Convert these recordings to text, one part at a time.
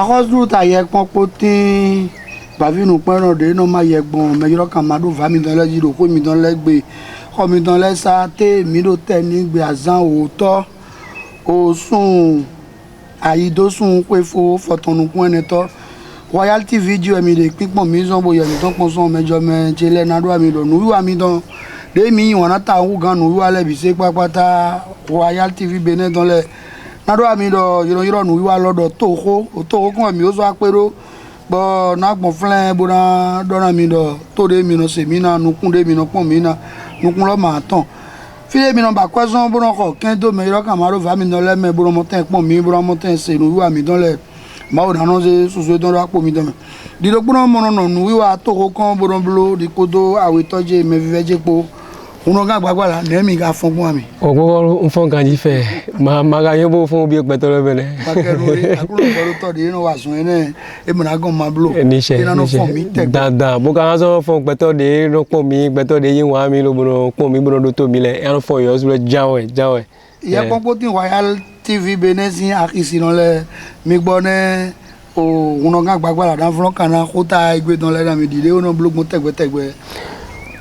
Ahozu ta yekpon potin bavi nu pẹran de no ma yegbon me yoro kan ma do va mi dan le jiro ko mi dan le gbe ko mi dan le sa te mi do te ni gbe azan oto o sun ayido sun pe fo fotonu kun ene to royalty video mi de pipon mi zon boye mi ton pon son mejo me chele na do mi do nu wa mi don de mi won ta wu gan nu wa le bi se papata royalty video bene don le na do mi do yoro nu wa lodo to ko kan mi o so apero bo na gbon flen bo na do na mi do to de mi no se mi na nu kun de mi no pon mi na nu kun lo ma tan file mi no ba kwazon bo no ko ken do me yoro kan ma ro va mi no le me bo mo ten pon mi bo mo ten se nu wa mi don le ma o na no se so don ra po mi don di do gbon mo no nu wi wa to ko kan bo don blo di kodo awe toje me vive jepo uno ga gbagbara na mi ga fun gun mi ogbo nfon kan ji fe ma ga yen bo fun bi pe to le bele ba ke ro akulo bo to di no wa sun ene e mo na gan ma blo ni se ina no fun mi te dandan bo ka so fun pe to de no pon mi pe to de yin wa mi lo bo pon mi bo do to mi le e fun yo so le jawe ye pon tin royal tv benesi akisi no le mi gbo ne o uno ga gbagbara dan fun kan na ko ta igbe don le na mi dide uno blogun tegbe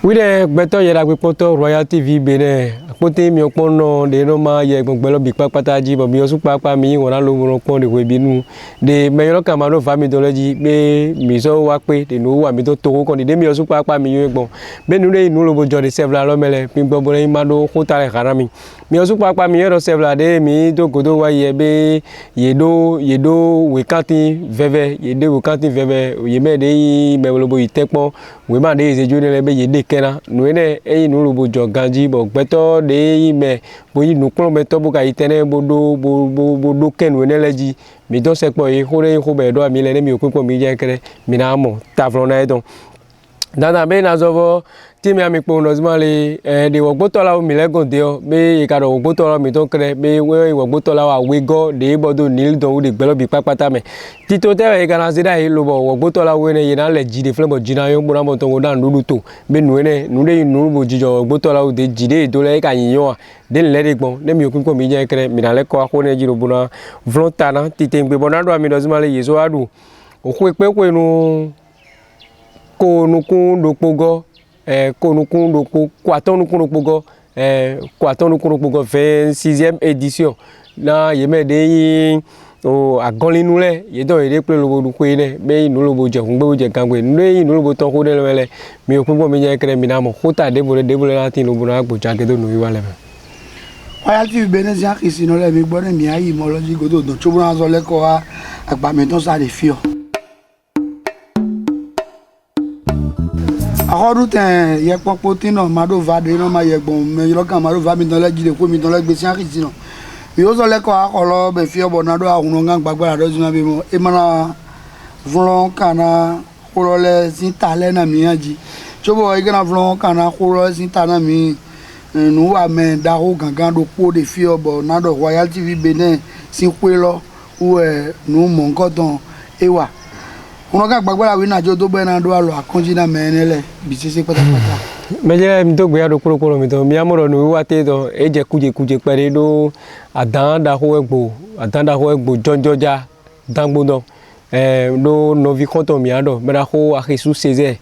oui de beto yera gbe poto royal tv bene pote mi opon no de no ma ye gbon lo bi papata ji bo mi osu papa mi won la lo won pon de we binu de me yo kan ma no fa mi do leji be mi so wa pe de no wa mi to ko kon de mi osu papa mi yo gbon be nu de inu lo bo jo de several lo mele mi gbon bo le ma do ko ta le harami mi osu papa mi yo several de mi to godo wa ye be yedo we kanti veve yede we kanti veve ye me de me lo bo itepon we ma de ze jo le be yede kena nu ene e inu lo bo jo ganji bo gbeto de me boyi nu klo meto bu ka itene bodo ken we ne leji mi don se po e hore ho be do mi le ne mi okupo mi je kere mi na mo ta flo na edon dada be na zovo ti mi ami po no zmale de wogbo to la mi le gonde o be e ka do wogbo to la mi don kere be we wogbo to la wa we go de bodo nil don de gbelo bi papata me ti to te e kana zida e lo bo wogbo to la we ne ye na le ji de fle bo jina yo bo na mo to go dan lulu to be nu ne nu de nu bo jijo wogbo to la o de ji de do le ka yin yo de le de gbon de mi okupo mi je kere mi na le ko ko ne jiro bo na vlonta na ti te ngbe bo na do mi do zmale ye so adu o ku pe ko nu ko nu kun do pogo konukun doko kwatonukun dopogo 26e édition na yeme de yin o agonlinu le ye do ere pe lobo du ko ine be inu lobo je fun gbe je gangbe nu inu lobo ton ko de le mi okunbo mi je kere mi na mo kota de bole lati lobo na gbo jage do nu wi wale me royalty benesi akisi no le mi gbo ne mi ayi mo lo ji godo don chobu na so le ko agba mi ton sa de fio ahodu ten ye popo tin no ma do va de no ma ye gbon me yo kan ma do va mi don le jide ko mi don le gbe si akisi no mi o so le ko akolo be fi obo na do ahun nga gbagbara do zuna bi mo e mana vlon kana ko le sin ta le na mi anji chobo e gana vlon kana ko le sin ta na mi nu wa me da ho gangan do po de fi obo na do royal tv benin sin pe lo o nu mo nkan don e wa uno ga gbagbara wi na jo do be na do alo akonji na menele bi se patapata meje mi to gbe ado korokoro mi to mi amoro nu wa te do e je kuje pere do adan da ho egbo jonjoja dangbo do do novi konto mi ado me da ho akisu seze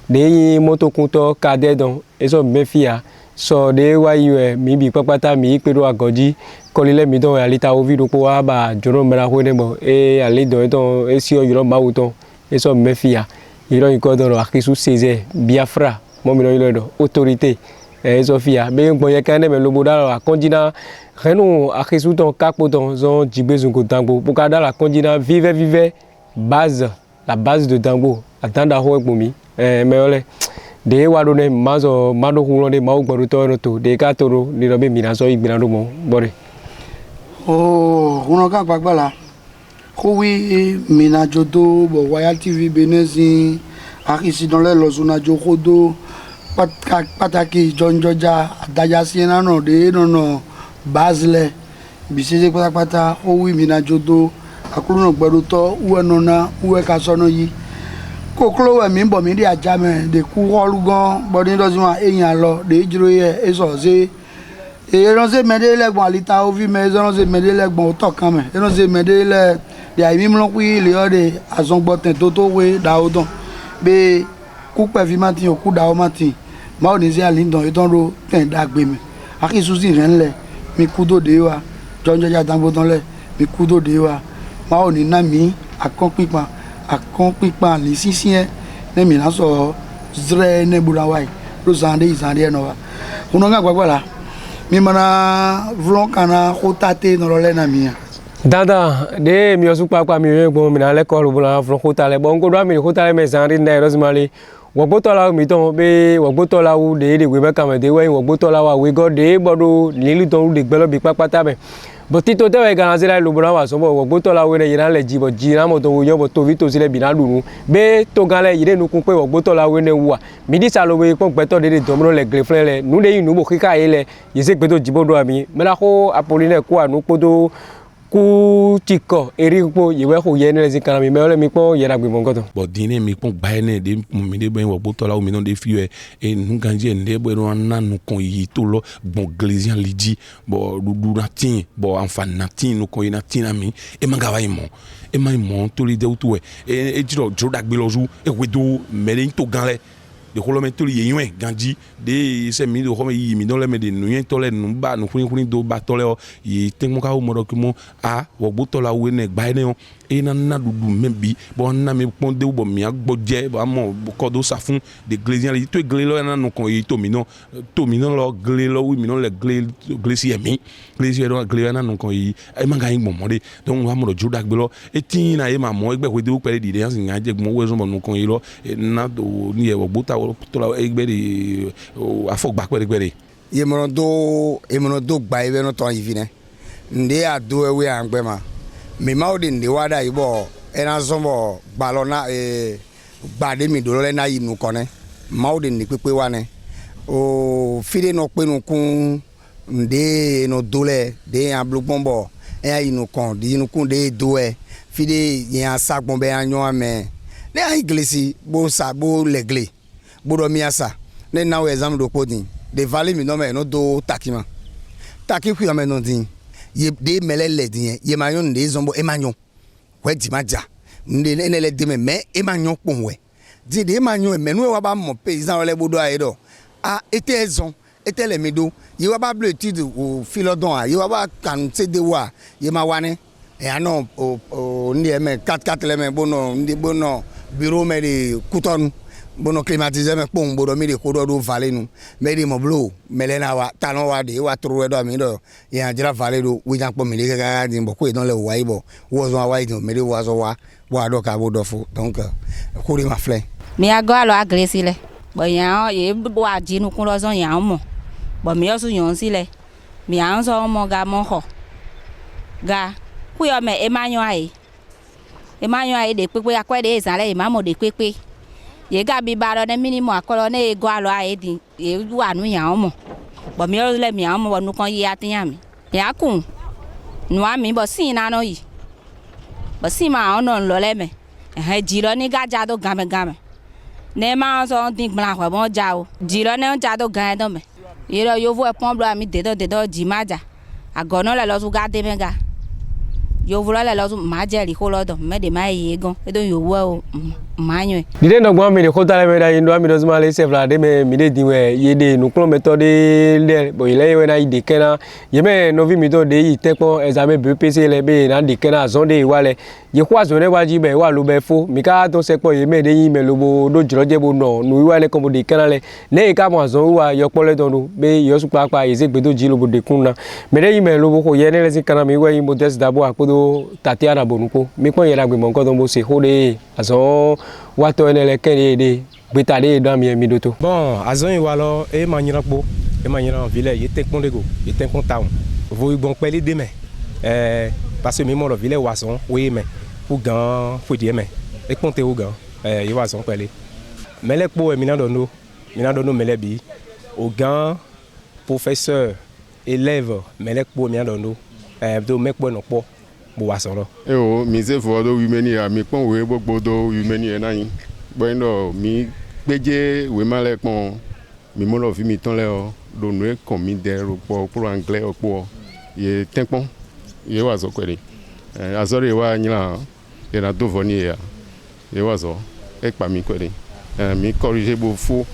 de yin moto kunto kade don eso me fia so de wa yu mi bi papata mi pe do agoji kolile mi don alita ovi do po wa ba joro me da ho ne mo ale do ton e si o yoro ma wuton eso me fia iro ikodoro akisu seze biafra mo mi no do autorité eso fia be ngbo ye kan me lobo da akonjina renu akisu ton kapo ton zon jibezun ko dangbo buka da la konjina vive base la base de dangbo atanda ho egbo mi me ole de wa do ne mazo mado hulo de ma ogboru to to de ka toro ni ro be mi na so igbina do mo bore uno ga gbagbala ko wi mina jodo bo royal tv benesi akisi don le lo zona jo kodo pataki jonjoja adaja siena no de no basle bisese patapata o wi mina jodo akuru no gberu to uwe no na uwe ka so no yi ko klowe mi bo mi ri aja me de ku holu gan body do zuma eyan lo de jiro ye eso se e ran se mede legbon alita o vi me ran se mede legbon o to kan me ran se mede le de ayi mimlɔ kui le yɔ de azɔngbɔtɛ toto we dawo dɔn be kukpɛvi ma ti o ku dawo ma ti maawo ni se ali dɔn etɔn do tɛn da gbe me aki susi hɛn lɛ mi kudo de wa jɔnjɔdza danbo dɔn lɛ mi kudo de wa maawo ni na mi akɔn kpikpan li sisiɛ ne mi na sɔ zrɛ ne buna wa yi do zan de nɔ wa kunɔ ŋa gbagba la mi mana vlɔ kana ko tate nɔrɔ lɛ na mi ya. Dada de mi osu pa mi we gbon mi na le ko ro bula fro kota le bon ko do mi kota le me san ri na rosemary wogboto la mi ton be wogboto la wu de we be kam de we wogboto la wa we go de bodo lilu ton de gbelo bi papata be but tito te we gan se la lo bula wa so bo wogboto la we ne yira le jibo jira mo to wo yo bo to vi to si le bi na dunu be to gan le yire nu kun pe wogboto la we ne wa mi di sa lo we pon gbeto de domro le grefle le nu de yin nu bo kika ye le yese gbeto jibo do ami me la ko apoline ko anu podo ku tiko erikpo yewe ko ye ne zikana mi mele mi po yera gbe mongoto bo dine mi po gba ene de mi de ben wo boto la o mi non de fiwe e nu ganji nde bo ro na nu kon yi to lo bon glesian liji bo dudu na tin bo anfan na tin nu kon yi na tin ami e manga wa imo e ma imo to li de utu e jiro dagbe loju e wedo mele to ganle de kolome to li yuen ganji de se mi do home yi mi don le me de nu yen to le nu ba nu kun do ba to le o yi ten mo ka o mo do ki mo a wo bo to la we ne gba ene o e na na dudu mebi bo na mi pon de bo mi agbo je bo amo ko do sa fun de glesian li to gle lo na nu kon yi to mi non lo gle lo wi mi non le gle si emi gle si do gle na nu kon yi e ma ga yin mo de donc wa mo do juda gbe lo e tin na e ma mo egbe we de o pere di de yan je mo we so mo nu kon yi lo na do ni e wo bo ta to la egbe de afogba pere ye mono do gba ibe no ton yivine nde ado ewe angbe ma me ma odi nde wada ibo ena zombo gbalo na gba de mi do le na yinu kone ma odi ni pepe wane o fide no pe nu kun nde no dole de an blogbombo e yinu kon de yinu kun de do e fide yan sagbon be anyo ame ne a iglesi bo sa bo legle bodo miasa ne na we exam do podin de valley mi no me no do takima taki ku me no din ye de melele din ye ma yon de zombo e ma yon we di maja nde ne le de me e ma yon pon we di de ma yon me no wa ba mo paysan le bodo aye do a ete ezon ete le medo ye wa ba bleu étude o philodon a ye wa ba kan se de wa ye ma wane e anon o ndi me 4 le me bono ndi bono bureau me de Cotonou bono climatiser me pon bodo mi de ko do valley nu me de mo blo melena wa tanon wa de wa tro do mi do ya jira valley do wi jan pon mi de ga din bo ko don le wa ibo wo zo wa idin me de wa zo wa do ka bo do fu donc ko ri ma fle mi ago alo agresi le bo yan ye bo ajinu kun lo zo yan mo bo mi yo su yan si le mi an so mo ga mo ho ga ku yo me emanyo ai de pepe akwede izale imamo de pepe ye ga bi baro ne minimo akolo ne ego alo ai di ye wa nu yan mo bo mi le mi an mo nu kan yi atiyan mi ya kun nu ami bo sin na no yi bo sin ma ono lo le me jiro ni ga ja do game ne ma so din gbla ko bon ja o jiro ne ja do gan do me ye ro yo vo e pon blo ami de do ji maja agono le lo su ga de me ga yo vula le lo ma je ri ko lo do me de ma ye gan e do yo wo ma yan dide no gbon mi de ko tale me da yin do mi do ma le se fla de me mi de dinwe ye de nu klo methode le bo ile ye na ide kena ye me no vi mi do de yi tekpo examen BPC le be na de kena zon de wa le ye kwa zo ne wa ji be wa lo be fo mi ka to se po ye me de yin me lo bo do jiro je bo no nu wa le ko bo de kena le ne ka mo zon wa yo po le do no be yo su pa ye se gbe do ji lo bo de kun na me de yin me lo bo ko ye ne le si kana mi wa yin bo test dabo akodo tatiana bonuko mi pon ye la gbe mo nko do mo se ho de azon wato ene le kene de betade do mi mi doto bon azon yi wa lo e ma nyiran po e ma nyiran village ye tekpon lego ye tekpon town vo bon pele de me parce que mi mo lo village wa son oui me pour gan faut dire me e ponte o gan yi wa son pele mele po e mi na do no mele bi o gan professeur élève mele po mi na do no do me po no po bo wa son lo e o mi se fo do wimeni a mi pon we gbogbo do wimeni e na yin bo ndo mi gbeje we ma le pon mi mo lo fi mi ton le o do nu e kon mi de ro po pour anglais o po ye tenpon ye wa so kwere azori wa nyila ena do voni ya e wazo e pa mi ko mi corriger bo faux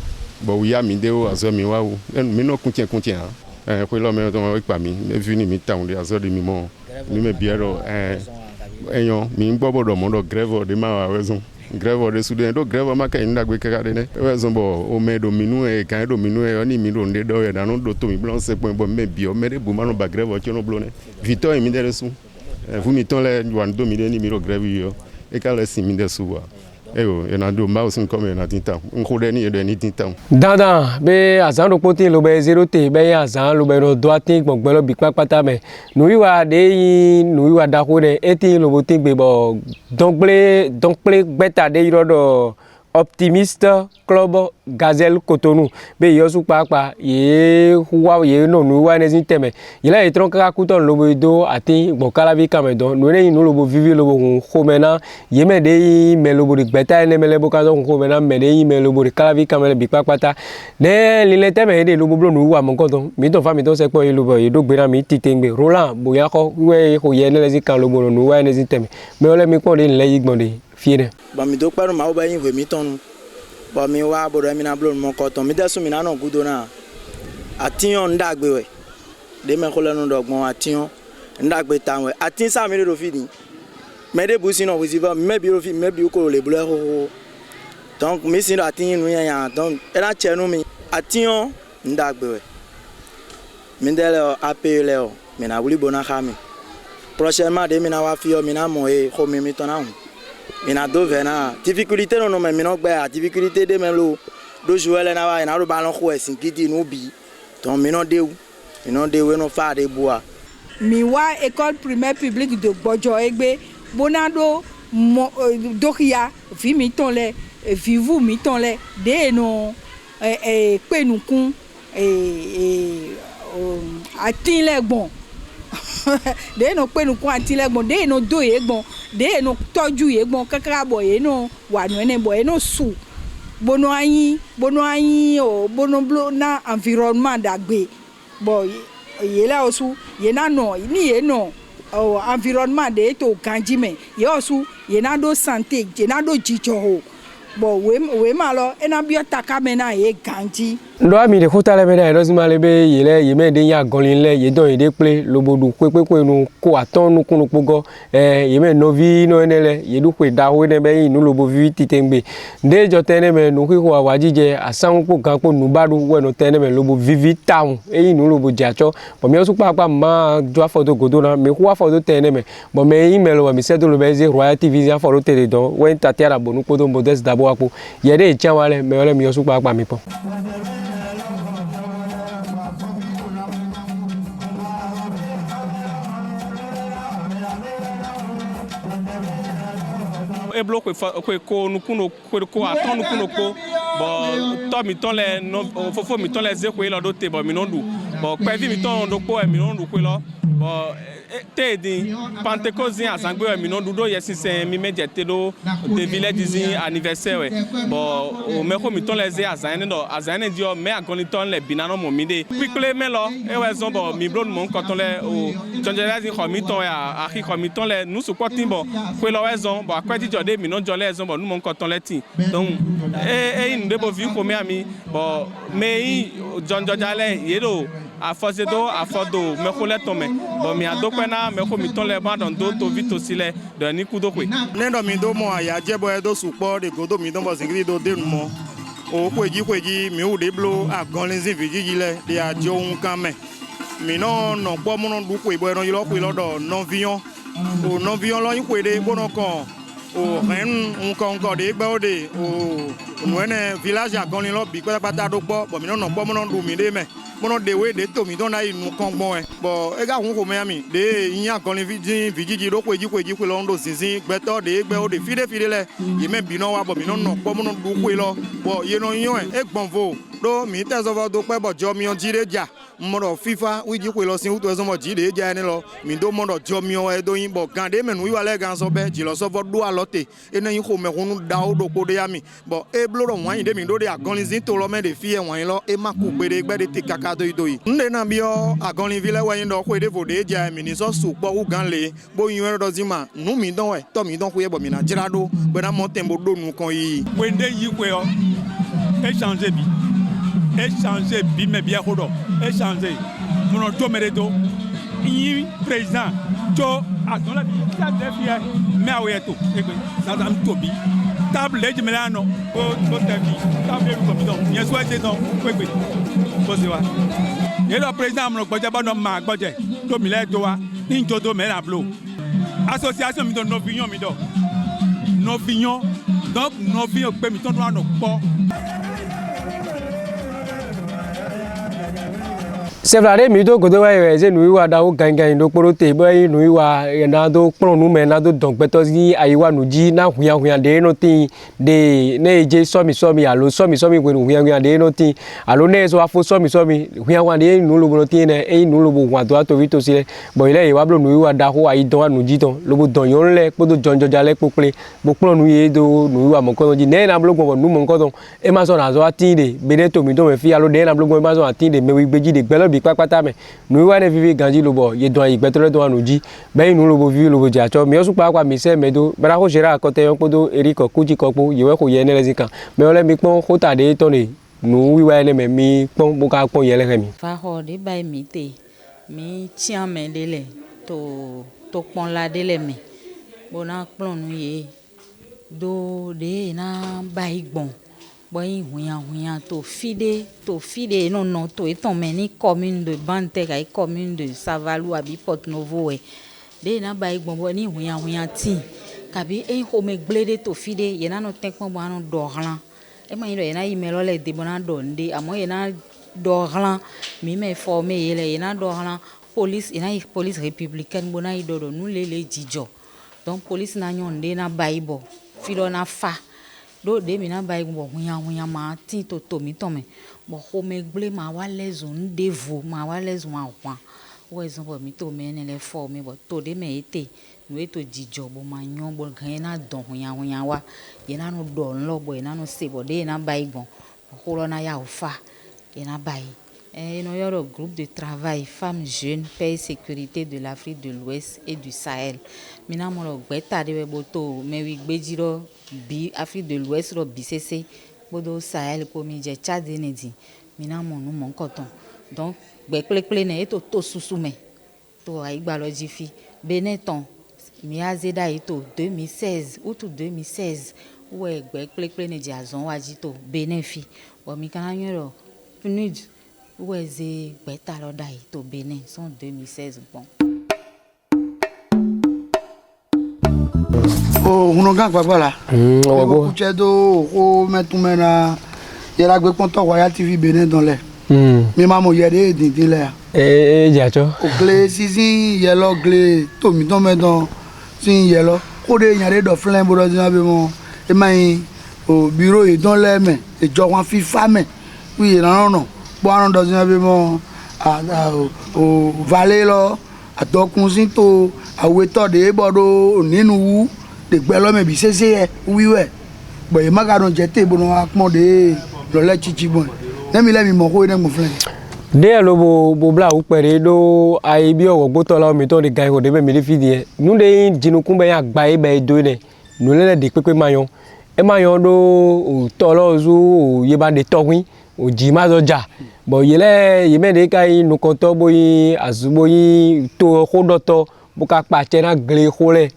bo ya mi de o azo mi wa o mi no contient ko lo me to e pa mi e vini mi ta on azori mi mo mi me biero eyon mi gbo do mo do grève de ma raison grève de soudain do grève ma ka inda gbe kaka de ne raison bo o me do minu e kan do minu e oni mi do nde do e dan do to mi blanc 7 me bio me de bu ma no ba grève o no blone Victor e mi de su vous mi ton le wan do mi de ni mi do grève yo e ka le si mi de su wa e na do ma o sun come na tinta nko de ni e de ni tinta dandan be azan do poti lo be 0 te be azan lo be no do atin gbogbo lo bi papata me no wiwa de yin no wiwa da ko de eti lo bo tin gbe bo donc beta de iro optimiste club Gazelle Cotonou be yosu papa ye huwa ye no no wa nezin teme ila e tron ka kuton lobo do ati bo kala vi kamedon no ne no lobo vivi lobo khomena ye me de me lobo de beta ne mele bo ka zo khomena me de me lobo de kala vi kamele bi papata ne lile teme de lobo blo no wa mo koton mi to fa mi to se po ye lobo ye do gbera mi titengbe Roland boya ko we ko ye ne lezi kan lobo no wa nezin teme me ole mi ko de le yigbon fiene ba mi do paru ma o ba yin we mi tonu ba mi wa bo mi na blo mo ko ton mi desu mi na no gudo na atiyon ndagbe we de me ko lenu dogbon atiyon ndagbe tan we atin sa mi do fini me de bu sino we ziva me bi ro fi me bi ko le blo ho donc mi sino atin nu yan donc e la chenu mi atiyon ndagbe we mi de le apele o mi na wuli bona khami prochainement de mi na wa fi o mi na mo e ko mi ton na mina do vena difficulté no me mino gba difficulté de même lo do jouer na wa na ro ballon ko esin gidi no bi ton mino de we no fa de boa mi wa école primaire publique de Bojo egbe bonado dokia vi mi ton le vivu mi ton le de no pe nukun atin le gbon de no pe nu ko antilegbon de no do yegbon de no toju yegbon kakara boy ye no wa nu ene boy no su bono ayin o bono blo na environnement dagbe boy ye la osu ye na no ni ye no environnement de to kanjime ye osu ye na do santé ye na do jijo bo we malo ena biota kamena ye ganji ndo ami de khotale be na rozima le be ye me de ya gonlin le ye don ye de ple lobodu pepepe nu ko aton nu kunu pogo ye me novi no enele ye du pe da we ne be yin nu lobo vi titembe nde jo tene me nu ko wa jije asan ko gan ko nu badu we no tene me lobo vivi town e yin nu lobo jacho bo mi osu papa ma jo photo godo na me ko photo tene me bo me yin me lo mi sedo lo be ze Royal TV ya photo tele don we tatiara bonu ko don modest dabo apo ye de chanwale me ole mi osu papa mi po e bloque ko nukuno ko aton nukuno ko bo to mi ton le no fofo mi ton le ze ko lo do te bo mi no du bo pe vi mi ton do ko e mi no du ko lo bo te di Pentecôte asangbe mi no du do yes se mi mediate do de village dizin anniversaire we bo o me ko mi ton le ze azane di o me agoni ton le binano mo mi de quickly me lo e we zon bo mi blo mo ko ton le o jonjela di ko mi ton ya aki ko mi ton le nu su ko tin bo ko lo we zon bo akweti jode mi no jole zon bo nu mo ko ton le tin donc in de bo vi ko me ami bo me jonjojale yedo afodo me ko le ton me bo mi adopena me ko mi ton le ba don do to vito sile do ni ku do pe nendo mi do mo aya jebo e do supo de godo mi don bo singri do de mo o kweji mi u de blo agonlezin vijiji le de ajo un kan me mi no gbo mo no du ko ibo ẹran yilo pe lodo non vion lo yin pe de bono kan o ren un kan de gbe o de o nu ene village agonlin lo bi pata do gbo bo mi no gbo mo no du mi de me mono de we de to mi don na inu kan gbon e bo e ga hun ko me ami de yin agonlin vijiji do kweji pe lo ndo sinsin gbeto de gbe o de fide le ye me bi no wa bo mi no gbo mo no du pe lo bo ye no yan e gbon vo do mi te so fo do pe bo jo mi on jire ja mo do FIFA wi ji pe lo sin 2000 mo jire ja ni lo mi do mo do jo mi o e do yin bo gan de menu wi wa le gan so be ji lo so fo do alote e na yin ko me hunu da o do ko de ami bo e blo ro wan yin de mi do de agonlin zin to lo me de fi e wan lo e ma ku gbe de te kaka da doi doi nde na bio agoni vile wa ndo ko de fode ja mi ni so su po u gan le bo yin ro zima nu mi don we to mi don ko ye bo mi na jira do be na mo tembo do nu kon yi wende yi ko yo échanger bi me bien ko do échanger mon to mere do yi président to adola bi ça defie me aweto egbe ça dam to bi table le jimela no o tefi table ko mi don yen so je don egbe bo se wa e lo président mo gboje ba no ma gboje to mi le do wa ni to do me na blo association mi don no opinion donc no opinion pe mi ton do no po. C'est vrai, mais donc, quand on est nous y a gagné donc pour te boy nous y a nado pour nous mais nado donc betosi aiwa nous dit na huya de noti de ne je somi alo somi we huya de noti alo ne so afo somi huya de nous le bonoti ne e nous le bon to to vito si boy le wa blo nous y a da ho ai don nous dit don le bon don yon le ko do jonjo jale pople bo plan nous y do nous y a mon ko dit ne na blo ko nous mon ko don e ma so na so atinde beneto mi do me fi alo de na blo ko ma so atinde me we beji de gbelo pátá mais nous ouais ne vivre gandi lobo y doit y bettre doit nous dit ben nous lobo vivre lobo diacho mais on pas quoi mais c'est mais do bra ko gera côté on podo eriko kuji kopo y ouais ko yene les kan mais on le mi pon ko ta de toni nous ouais ne mi pon bo ka pon yele mi fa ho de bay mi te mi tian me de le to pon la de le mi bona plon nous ye do de na bay bon boy huya to fide non to étant meni commune de Banteka et commune de Savalou abi Porto Novo e de na bay gbon ni huya ti kabi e ho me glede to fide ye na no tekpon bo anu dorlan e ma ilo ye na imelo le de bona donde amo ye na dorlan mi me formé ye na dorlan police ye na police républicaine bona idodo nous le dijo donc police na nyonde na baybo filo na fa do de mi na bay bo huya ma ti to mi tome bo ho me gble ma wa les on devo ma wa les wa o exemple mi to me ne le former bo to de me ete no eto jijo bo ma nyon bo gan na don huya wa ye na no don lo bo ye na no se bo de na bay bon ho lo na ya o fa ye na bay no yoro groupe de travail femmes jeunes paix et sécurité de l'Afrique de l'Ouest et du Sahel mina mo lo gbeta de bo to me wi gbejiro bi Afrique de l'Ouest ro BCC bodo Sahel ko mi je Tchad nedi mina mo nu mon koton donc gbe kle ne to susu me to ai gba lo jifi Benetton mi azeda ito 2016 août 2016 ouais gbe kle ne di azon waji to Benefi o mi kan yoro PNUD ouais ze gbeta lo dai to Benin son 2016 bon. Oh, on a quoi là? On a do, on met tout maintenant. Il y a la content Royal TV Bénin dans l'air. Mais maman y a des l'air. Diacho. Au clé si yellow clé tout mi tombe dans si yellow. Au dé y a des dauphins pour dire bon. Et maï au bureau et dans l'air mais et jour en fi femme. Oui non. Bon dans un bon au vallée là. A to kunsinto a weto de bodo ninu de gbelo me bi sese wi we bo e maga don jete bo no akmo de lo le chichi bon nemi le mi mo ko ne mo flen de lo bo bla u pere do ai bi owo gbo to la mi to de gai ho de me mi fidi nu de jinu kun be ya gba e be do ne nu le de pepe mayon e mayon do o to lo zu o ye ba de to win o ji ma zo ja bo yele yeme de kai nu ko to boyi azuboyi to khodoto buka pa chena gle khole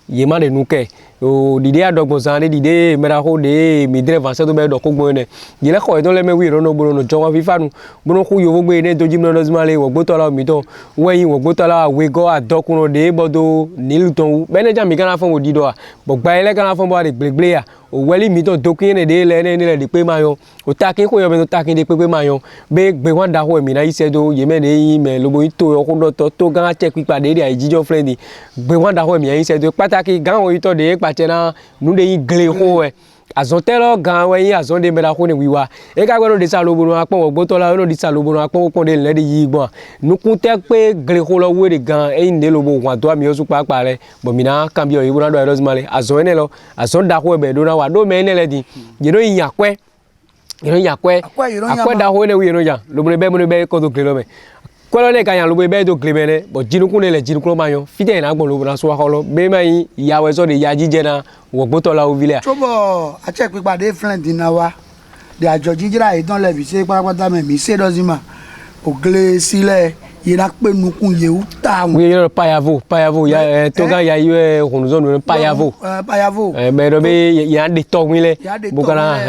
yema de nu ke o dide adogbon san de dide mera ho de mi dire vanse to be do ko gbon ne yele ko to le me wi ro no boro no jowa fi fanu bono ku yo gbe ne doji mo lozima le wo gboto la mi to weyin wo gboto la we go adokun de bodo nilu ton bene jam mi kana fon odido a bo gba ile kana fon bo de gbegle ya o weli mi to dokin ne de le ne le de pe mayo o takin ko yo me to takin de pe mayo be gbe wan da ho mi na ise do yeme de yin me lobo to yo ko do to gan check pipa de ai jijo friend gbe wan da ho mi ise do pataki gan o ito de pa chena nu de yin gle ho e azontelo gan we yin azonde me da ho ne wiwa e ka gbe no de sa lobo no apon ogbo to la no de sa lobo no apon ko de le de yi gbon nu kun te pe gle ho lo we de gan e yin de lobo wan do mi o su pa re bo mi na kan bi o yi bo na do rozmale azon ne lo azon da ho e be do na wa do me ne le di je do yin akwe Yero ya kwe. Akwe da ho ne wi no ya. Lo mo be ko to klelo me. Kwelo le ka ya lo be to klemene, bo jinukun le jinukun ma yo. Fide na gbon lo na so akolo. Be ma yin ya we so de ya jije na wo gboto la o vile. Chobo a check pipa de friend na wa. De ajo jijira e don le bi se pátápátá me mi se dozima. Ogle sile ira pe nukun ye uta. Oui, payavo ya toga ya yue honuzo no payavo. Payavo. Me do be ya de to wile. Bukana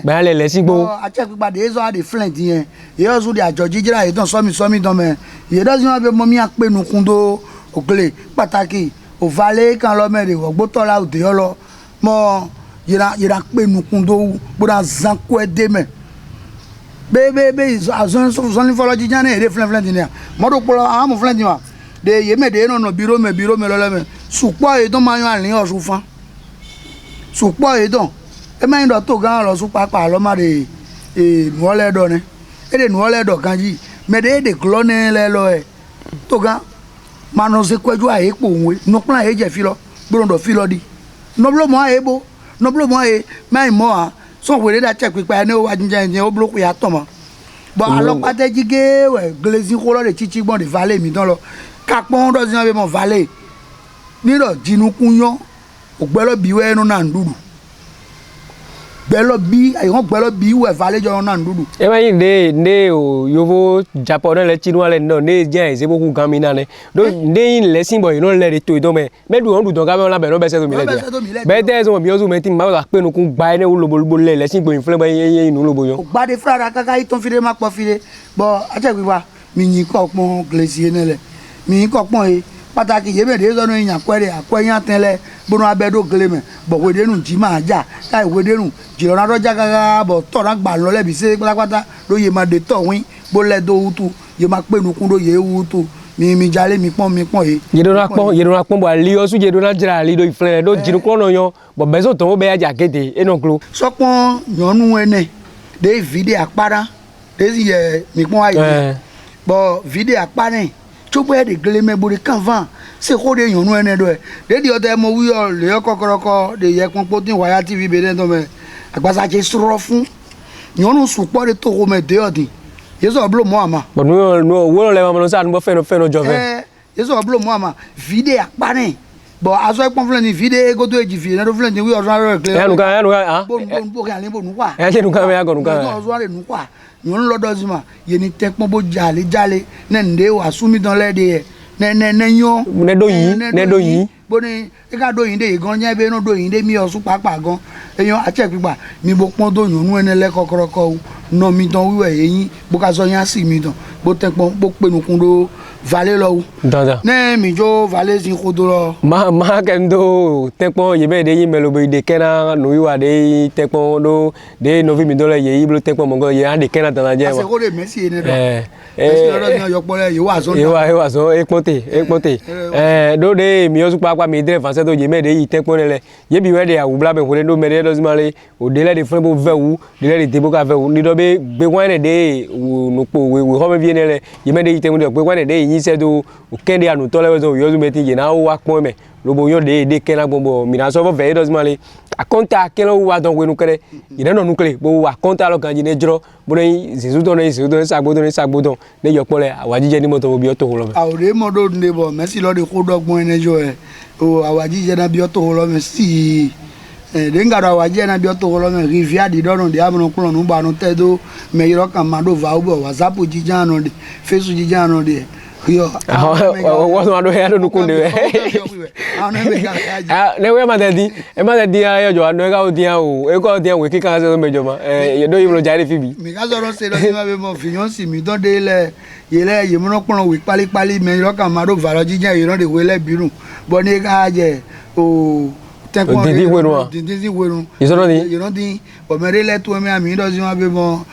be le lesigbo. A check pipa de so de friend yen. Ye so de ajo jijira e don so mi don me. Ye dozima be mo mi a pe nukun do ogle pàtàkì o vale kan lo me de wo gboto la o de yo lo mo ira pe nukun do bura zan ko e de me. Be azon so folo jijane e flen ni modo polo am flen ni wa de ye me de no biro me lo le me supo e don ma yan alin osu fan supo e don e me ndo to gan lo su papa lo ma de nu ole do ne e de nu ole do kan ji me de clone le lo e to gan ma no se kweju a epo nwe no plan e je fi lo gboro do fi lo di no blo mo a ebo no blo mo e mai mo a so we da check pipa ne o wa jinja o block ya to mo bo alopa te jige we glazing ko lo de chichi gbon de valley mi don lo ka pon do zin be mo valley ni ro jinukun yo ogbelo bi we no na ndudu gbelo bi ayon gbelo bi we valley jo na ndudu E ma yin de o yovo japonais le chinois le no ne je se boku gamina ne do de yin le sin boy no le de to do me du on du don ga me la be no be se to mi le be te so mi o so me tin ma la pe nu kun gba ne wo lobo le sin boy fle ba yin nu lobo yo gba de frara kaka iton fire ma po fire bo a che gba mi yin ko pon glacier ne le mi yin ko pon e pàtàkì ye be de so no yan kwere akweyan tenle bono abedo gleme bo we de nu ji ma ja tai we de nu ji ora roja gaga bo to na gba lo le bi se pátápátá lo ye ma de to win bo le do utu ye ma pe nu kun do ye utu mi jale mi pon e ye do na pon bo ali o su ye do na jira ali do ifle do jinu ko no yo bo be so to bo be ja gede e no klo so pon yonu ene de video apara de ye mi pon aye bo video apare chobo e de gleme bo de kanvan se ko de yonu ene do e de di o te mo wi o le kokoroko de ye pon potin waya tv be den do me agbasa che suro fun yonu supo de to ko me de odi yeso blo mo ama bo no wo le ma no sa no fe no jove yeso blo mo ama video apare bo aso e pon flen ni video go to eji fi na do flen ni wi o ran re ya nu ka bo kan le bo nu kwa e se nu ka me ya go nu ka o so re nu kwa yon lo do zima ye ni te pon bo jale ne nde wa sumi don le de ne yon ne do yin bo ni e ka do yin de gan jan be no do yin de mi o su papa gan eyan a check pipa mi bo pon do yonu ene le kokoroko no mi don wiwe yin bo ka so yan si mi don bo te pon bo pe nu kun do vale lo dada ne mi jo vale sin ko do lo ma kendo te pon ye be de yin melo be de kena no wiwa de te pon do de no vi mi do le ye iblo te pon mo go ye an de kena tan je wa ase ko de Messi ene do Messi lo do yo pole ye wa so e ponte do de mi o su pa mi drive français do ye me de yi te pon le ye bi we de awu bla be ko do me de do zimale o de le de fun bo vewu de le de bo ka vewu ni do be wan de no po we ho me viene le ye me de yi te mo de pe wan de yin se do o kende anu to le so yo zu me ti ye na o wa pon me lobo yo de kena gbogbo mi na so bo ve do zimale akonta kelo wa don we nu kere ire no nukle bo wa konta lo kan ji ne jro bo ni zizu to ne sagbo ne yo pole awajije ni moto bi o to lo me awre modo nde bo Messi lo de ko dogbon ene jo e o awajije na bi o to lo me si de ngara awajije na bi o to lo me rivia di do de amno kulo nu ba no tedo me yiro kan ma do va bo WhatsApp jijano de Facebook jijano de yo wo so ado he do nukunde we ne we ma de ya jo ando ga odian o e ko odian we kika se mejo ma ye do yimo jare fi bi mi ga so ro se do ma be mo fiyan si mi don de le ye mo no pon we pali me ro kan ma do va lo jijan ye ron de we le birun bo ni ka je o tekon didi wenu isoro ni you know di bo me re le tu mi ami do si ma be mo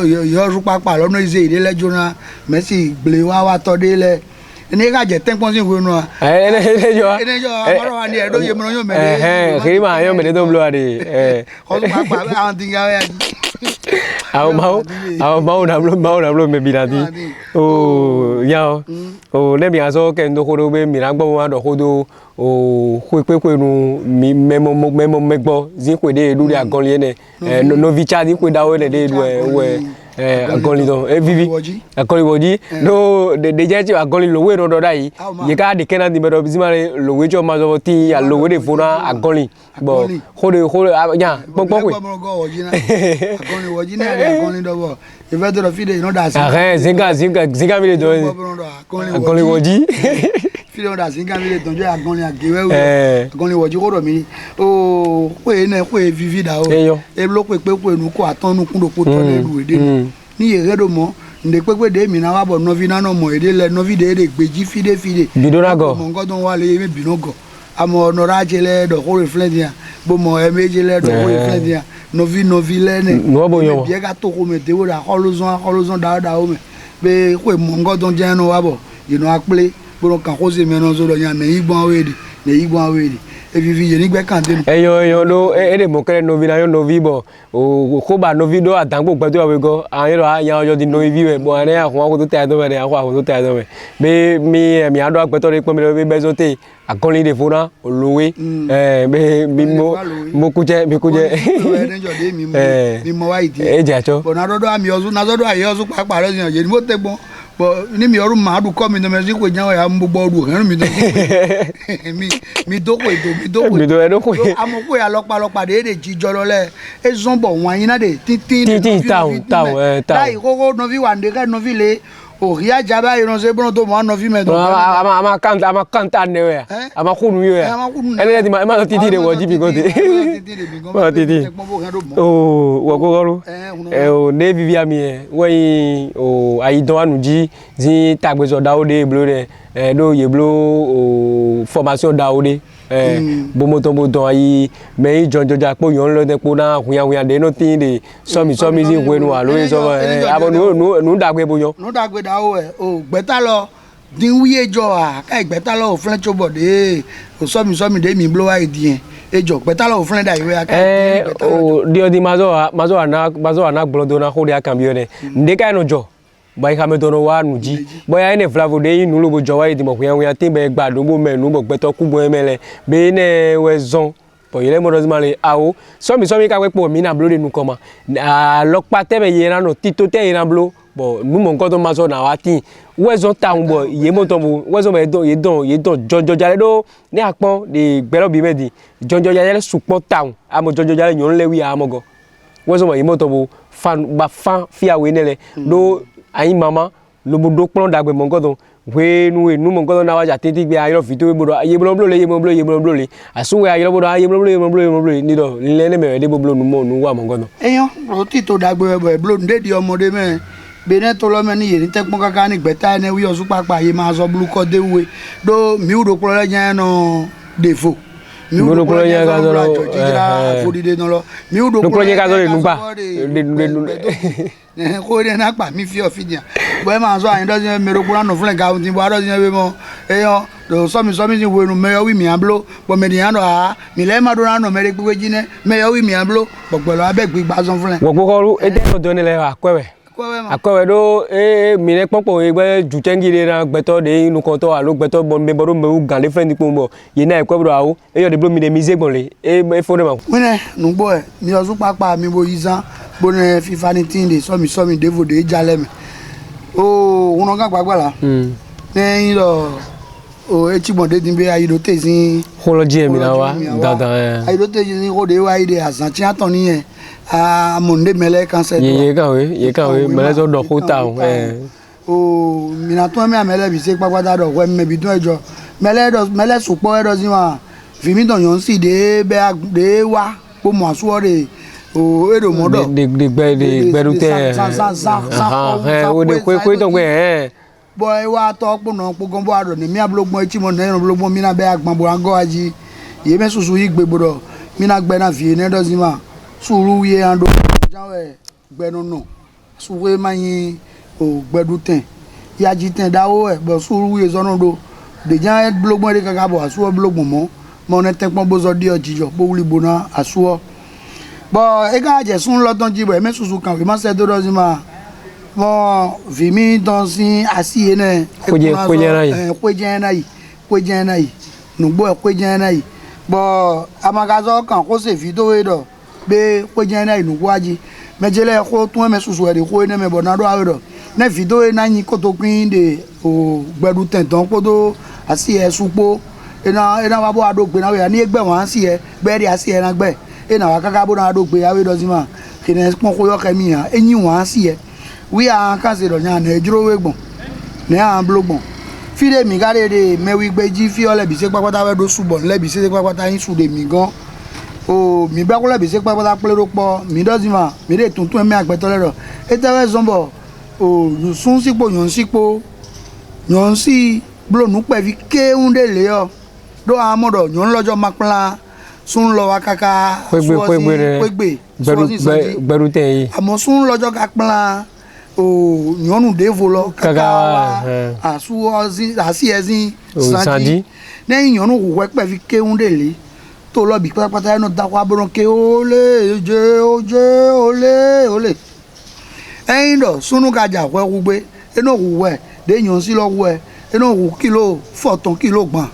yo ru papa lo no ize ide le jona Messi ble wa to de le ni ka je tekon si wenu ene jo amaro wa ni e do ye mo yo me kiri ma yo me de do blo ade ko papa an tinga ya mau na blo me binati o ya o le mi aso ke ndo ko do be mi na gbo wa do ko do o ko nu mi memo megbo zin ko de du ya gon le ne no vi cha zin ko da o le de du we agoli do vivi agoli wodi no de je ti agoli lo we do dai ye ka de kenan di me do bizimare lo we jo ma zo ti ya lo we de fona agoli bo ko de ya pon we agoli wodi na agoli do bo e ve do fide no da zinga mi do agoli wodi fide no da zinga mi do jo agoli agewe we agoli wodi ko do mi o we na ko e vivi da o e lo pe ko enu ko atonu kun do ko to le lu ede ni yere do mo nde pepe de mi na wa bo novi na no mo ede le novi de gbeji fide bidonago mo ngodon wa le me binogo amo onoraje le do ko reflect dia bo mo e meje le do ko reflect dia novi le ne no bo yo bi ga to ko me de wo da holozon da o me be ko mo ngodon je no wa bo you know aple bo kan ko se me no so do yan ne igbon awedi e vivi ye ni gbe kan de eyo do e de mo kere novi na yo novi bo o ko ba novi do adangbo gbe to we go an ro yan ojo di novi we bo ane akun ko to te do me akun to te do me be mi ado agbe to re pon mi lo be bezote akonli de fona olowe be mo kuje mi mo wa idi e jacho bo na do ami ozu papa re yan ye ni mo te gbon bo ni mi orun ma du ko mi no me si ko jan ya gbogbo oru han mi do mi do ko amo ko ya lopa de jijo lo le e zombo wan yin na de tin taun dai ko no vi wande ka no vi le ori ajaba iran se bon to mo no vi me do ama kanta ne we ama kunu yo ya ele di ma titi de wo jibi go de ma titi o wo ko ro o ne vivia mi we o aidon anuji zin tagbezo daode blo de do ye blo o formation daode bomoto ayi me jonjo ja po yon lo de po na huya de no tin de so mi zin wenu wa lo so abo nu dagbe bo yo nu dagbe da o gbeta lo din wiye jo ka gbeta lo o flen chobo de o so mi de mi blow idea ejo gbeta lo o flen da iwe aka o di mazo ana gblodo na ho de aka bi ne nde ka no jo boy ka me dono wa nuji boy ene flavo de inu lo bo jowa idi mo huya tin be gba do bo menu bo gbeto kubo emele be ne we zon bo yele mo rozimale awo so mi ka we po mi na blo de nu koma alopa te be yera no tito te yera blo bo nu mo nkan to ma so na wa tin we zon ta un bo ye mo to bo we zon be ye don jojo jale do ni apon de gbelo bi medi jojo jale supo town amo jojo jale yon lewi amogo we zon ye mo to bo fan fi awe nele do ayi mama lo bodo plon dagbe mo ngodon we nu mo ngodon na wa ja titi gbe ayo fi to bodo aye blo le asuwe ayo bodo aye blo ni do le ne me de blo nu mo nu wa mo ngodon eyan ro ti to dagbe blo nde di omode me be ne to lo me ni ye ni tekpon kaka ni gbeta ne wi osu papa ye ma so blu ko de we do mi udo pro le jan no defo mi udo pro jan ga do fodi de no lo mi udo pro jan ga do le nugba ko de na pa mi fi ofidia bo e ma so ayin do se mero kura no flen ga tin bo ado se be mo eyan do so mi ti we nu me yo wi mi ablo bo me diyan do mi le ma do na no mere gbe jine me yo wi mi ablo bo gbelo abegbe gba son flen wo ko ru e de do ni le akwewe do mi le popo egbe jutengi de na gbeto de inu kan to alo gbeto bo me bodo me u gan le friend po mo ye na ekwe bro awo e yo de blo mi de mi zegbon le e fo de ma wene nu gbo e mi osu papa mi bo yizan bo ne fifa ni tin de so mi devo de jale me o uno kan gbagbala ne lo o e ti bon de din be ayido te sin holoji mi na wa dadan ayido te sin ko de wa ide asan ti aton ni yen a monde mele kan se ye kan we mele so do ko ta o mi na to me amele bi se papata do we me bi dun ejo mele supo edo sin wa fi mi don yon si de be de wa po mo asuo de o edo modo de gberute o de kwe to gbe boy wa to pono pogon bo ado ni mi ablogbon echi mo na ablogbon mi na be agbon bo ango aji ye me susu yi gbegbodo mi na gbe na fi ne do sin ma suru ye ando jawe gbenu no suwe mayin o gbedu ten ya ji ten dawo e bo suru ye zono do de jan blogbon re kaka bo asuo blogbon mo ne tenpon bo zo di ojijo bo wuli bona asuo bo e ga je sun lodon jibo e me susu kan we ma se do do sin ma bon vimi dans si asi ne kwejenai nugbo kwejenai bo amagazo kan ko se video e do be kwejenai nugbo aji mejele ko tun me susu e de ko ne me bonado awo ne video e na yin ko to pin de o gbedu tenton ko do asi e supo ena wa bo adogbe na we ni egbe wan asi e gbe ri asi e na gbe ena wa kaka bo na adogbe awe do si ma kene pon ko yo kemi han eyin wan asi e wi a kan se do nya na ejuro we gbon ne an blogbon fide mi gare de mewi gbeji fi ole bi se papata we do subon le bi se papata yin su de mi gan o mi ba ko le bi se papata plero po mi do si ma mi de tuntun mi agbeto le ro e te we zombo o sun sipo yon si blo nu pe fi ke unde le yo do amodo yon lojo makpla sun lo wakaka pegbe berute yi amo sun lojo kakpla o yonu devo lo kaka asu asi ezin sanji ne yonu we pe fi ke unde le to lo bi patapata no da kwa boron ke ole eindo sunu gaja we gbe eno we de yon si lo we eno kilo foton kilo gban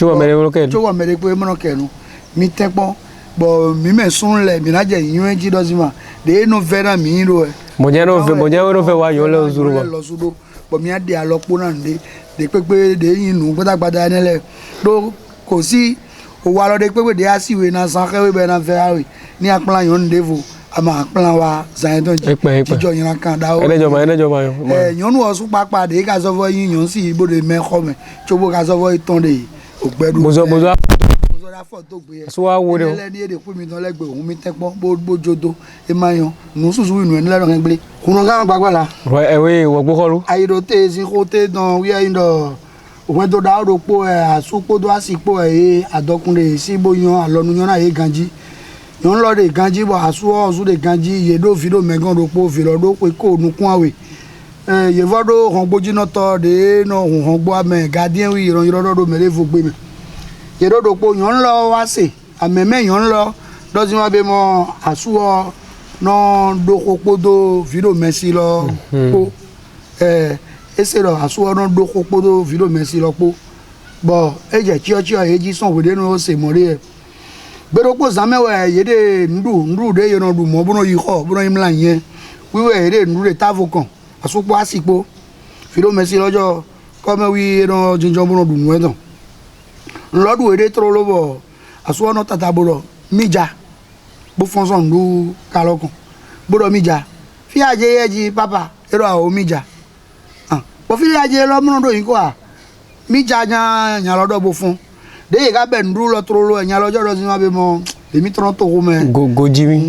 Chowa mere pe mo ke nu mi tepo bo mi me sun le mi na je yun ji do zima de no vera mi ro e mo je no fe wa yo le zuru bo mi ade alopo na nde de pepe de yin nu gbadagbada ne le do ko si o wa lo de pepe de asiwe na san kewe be na ferrari ni aplan yon devo ama aplan wa zan don ji jo yin kan da o enejo ma yo yon wo su papa de ka so fo yin yon si ibo de me khome chobo ka so fo iton de ogbedu bozo da photo gbe so wa wo de le ni ede pu mi don legbe ohun mi tepo bo jodo e mayan nu susu inu en le ro gbe kuno ga gbagbala we wo gbo kolu ayiro te si ko te don wi indo ohun to da ro po asupo do asipo adokunle si bo yan alonu yan na ye ganji yon lo de ganji bo asu ozu de ganji ye do video megan ro po fi lo do pe ko nukun awe ye vodo hon gboji no to de no hon gbo ame guardian wi iran iro do mere fo gbe mi ye do po yon lo wa se ameme yon lo do ti ma be mo asu no do kopo do video mesi lo po ese lo asu no do kopo do video mesi lo po bo eje chio eji son we de no se more bero ko zamewe yede ndu de yo no du mo bono yi kho bono imla yen wiwe yede ndu de tavokan asupo asipo filo mesi lojo come wi no jinjo bono du nu edon lodu yede tro lobo asuo no tata boro mija bo fonson ndu kalokun boro mija fi aje yeji papa ero a o mija bo fi aje lo mo do yin ko a mija nya lodo bo fun de ga be ndu lo tro lo enya lojo do si ma be mo emi tron to ko me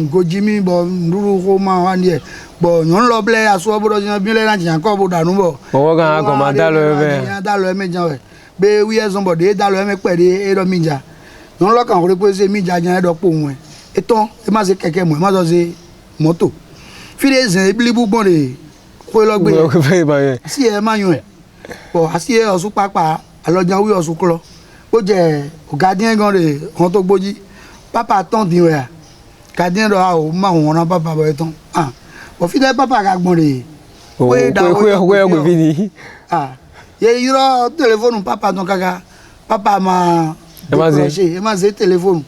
gojimi bo ndu ko ma wa ni e bo yon lo ble aso bo do si bi le na jan ko bo danu bo owo gan ko ma da lo e me jan we be wi e sombo de da lo e me pe de e do mi ja yon lo kan ko pe se mi ja jan e do po won e ton e ma se keke mo e ma so se moto fi de zen ibli bu gbon de ko lo gbe si e ma yon e bo asi e osu papa alojan wi osu klo ó jẹ́ gardien gan de on to gboji papa ton din we gardien do a o ma won ran papa bo ton o fi de papa ga gbon re we gbe fi ni ye yiro telephone papa ton kaka papa ma e ma se telephone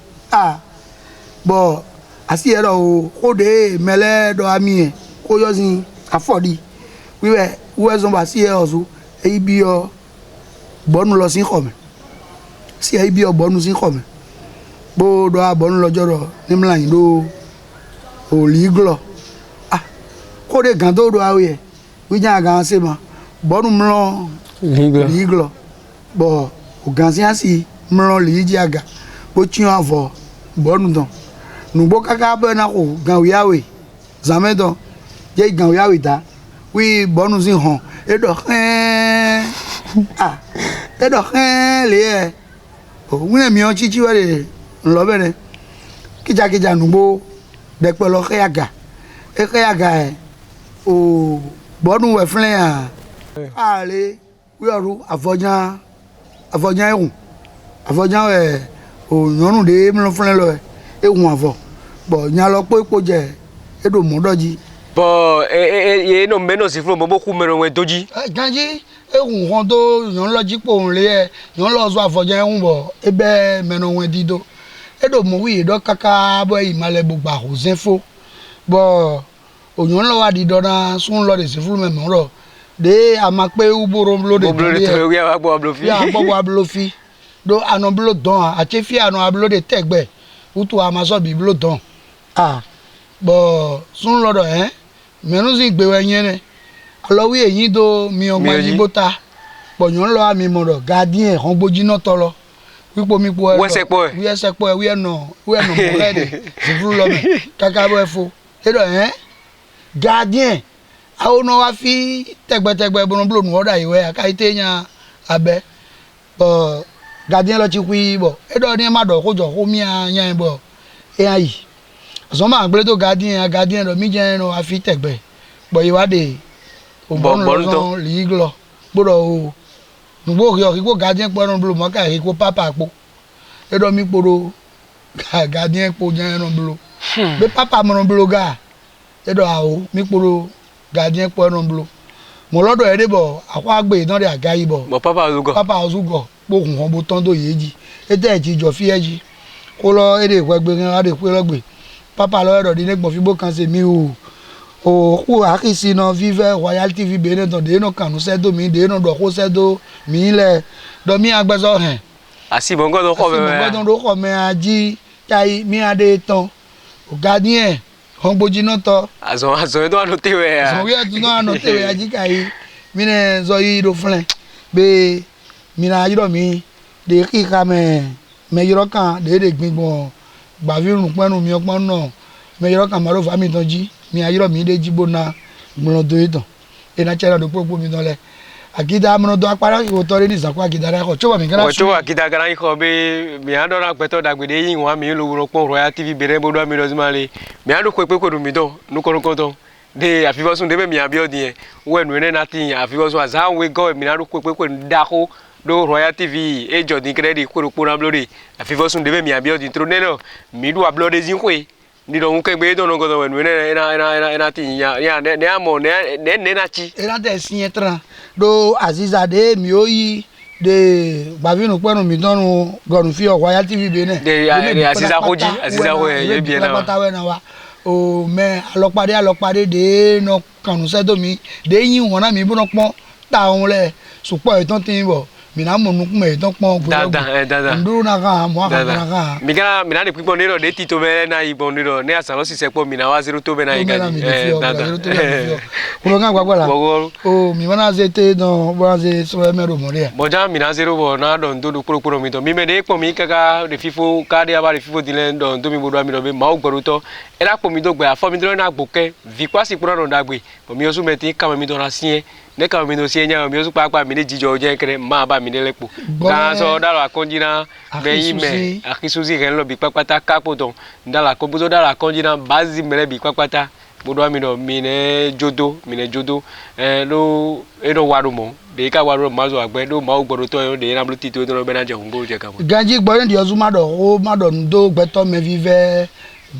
bo asi ero o ko de mele do ami ko yo sin afodi we zon ba si e ozu e bi o bonu lo sin kome si ai bi obonu sin kome bo do abonu lojoro ni mlan do o liglo ko de gan do awe wi jan gan se ma bonu mlo liglo bo o gan si asi mlo liji aga bo chin avo bonu don nu bo kaka bo na ko gan wi awe zamedo je gan wi awe da wi bonu sin hon e do le wune mi o chichi were nlo bere kija nugbo de pelo khayaga o bonu we flen ale wi oru afojan ehun o yorun de mi lo flen lo ehun afo bo nya lo po epo je edo mo doji Bon, et non, mais non, c'est fou, beaucoup de doji. Ganji, et on rondo, yon logique pour on les, yon l'oiseau à voyer un bo, et ben, mais non, on dit do. Et donc, oui, donc, caca, boy, il m'a les boucs aux infos. Bon, on yon l'a dit dans son lot de ce fou, même, là. De, à ma paix ou pour on de oui, à boire bluffy. À boire bluffy. Donc, à non blot don, à chefi, à non à blot de tegbe, ou tout à ma soeur, biblo don. Ah, bon, son lot, hein. Mais nous y béwéniene alors oui eyin do mi on gba jibota bo yon lo ami mo do gardien on boji no tolo wipo mi po we se po we no mo ready je vous lo me kaka bo efo e do gardien a ono wa fi tegbe bo no blo nu oda iwe aka ite yan abe bo gardien lo ti kwi bo e do ni ma do ko jo ko mi yan bo e ayi Zoma angle to gardien do mi jen no afi tegbe bo iwade o bon lo liglo bodo o nubo yo ki ko gardien po no blo mo ka ki ko papa po e do mi podo gardien po jen no blo be papa mo no blo ga e do a o mi podo gardien po no blo mo lodo e de bo akwa gbe don de agayi bo papa ozugo bo hun bo ton do yeji e te ti jo fi eji ko lo e de gbe gan ade pe lo gbe Papa lawyer de nek mo fi bo kan se mi o akisi no vive Royal TV be ne don de no kan no se do mi de no do ko se do mi le do mi agbeso hen asi bongo do ko me aji tai mi ade ton o gardien on boji no to azo do anote we so we do anote we aji kai mi ne zo yi do flen be mi na yi do mi de ki ka me yiro kan de gbingbon Baviru penu mi opon no me yoro kamaro fa mi tonji mi ayiro mi de jibo na gbono do itan e na chera do popo mi dole akida mo do apara ko tori ni sanko akida ra ko chowa mi gara chowa akida gara ko be mi ando na peto dagbede yin wa mi lo wuro pon Royal TV bere bodo mi lo zimale mi ando ko pe ko do mi do nu ko to de afivosun de be mi abiodin e we nu ne na tin afivosun azan we go mi ando ko pe ko dako do Royal TV e jodi credit ko ro na blode afivosun de be mi abiodin tro ne no mi do ablode zin ko ni do nke gbe do no go we nu ne na tin ya ne amo ne na chi era de sin etran do Aziza de mi oyi de Bavinu penu mi donu gorun fi Royal TV be ne de Aziza hoji Aziza ho ye bi na wa o me alopade de no kanu se do mi de yin won na mi bu no pon ta on le supo itan tin bo mina mo nukun me itan pon dada nduru na ka mo aka na ka mina de pipo nero de tito be na ibon nero ne asalo si sepo mina wa zero to be na igaji dada kuno kan gbagba o mi wana zete don bo ze so me ro mo re boja mina zero bo na don do kuro mi to mi me de po mi kaka de fifo ka de aba de fifo dilen don do mi bodo mi do be ma ogboru to era po mi do gbe afo mi do na gboke vi kwasi puro don dagbe bo mi osu meti ka mi do na sien ne ka mi no sie nya mi osu papa mi de jijo je kere ma ba mi de lepo ka so dalo akonjina be ime akisuzi ren lo bi papata kapo don ndala kombuzo dalo akonjina bazi mere bi papata bodo mi no mi ne jodo lo eno warumo de ka waru mazo agbe do ma ogboro to de na bluti to do be na je hungo je ka bo ganji gbo ndi ozuma do o ma do ndo gbeto me vive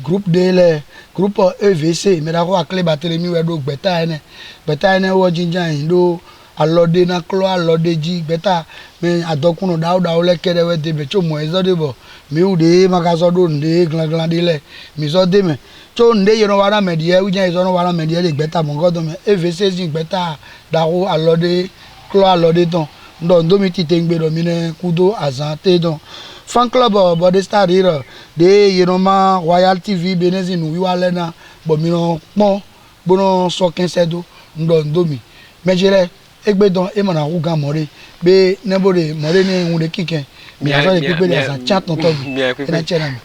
groupe de le groupe EVC me da ko akle batele mi we do gbeta ene wo jinja ndo alode na klo alode ji gbeta me adokun da o le kere we de be cho mo ezo de bo mi u de makaso do nde glan de le mi so de me cho nde yero wara me die u jan izo no wara me die le gbeta mo godo me EVC ji gbeta da o alode klo alode ton ndo mi ti tengbe do mi ne kudo azan te don fan club body star hero de Yeroma Royal TV benezin wiwa lena bo mi no pon bono so 15 do ndo mi mejere egbe don e mana ku gan more be nebore more ni ehun de kiken mi aso de pipe de asa chat ton to bi na chena mi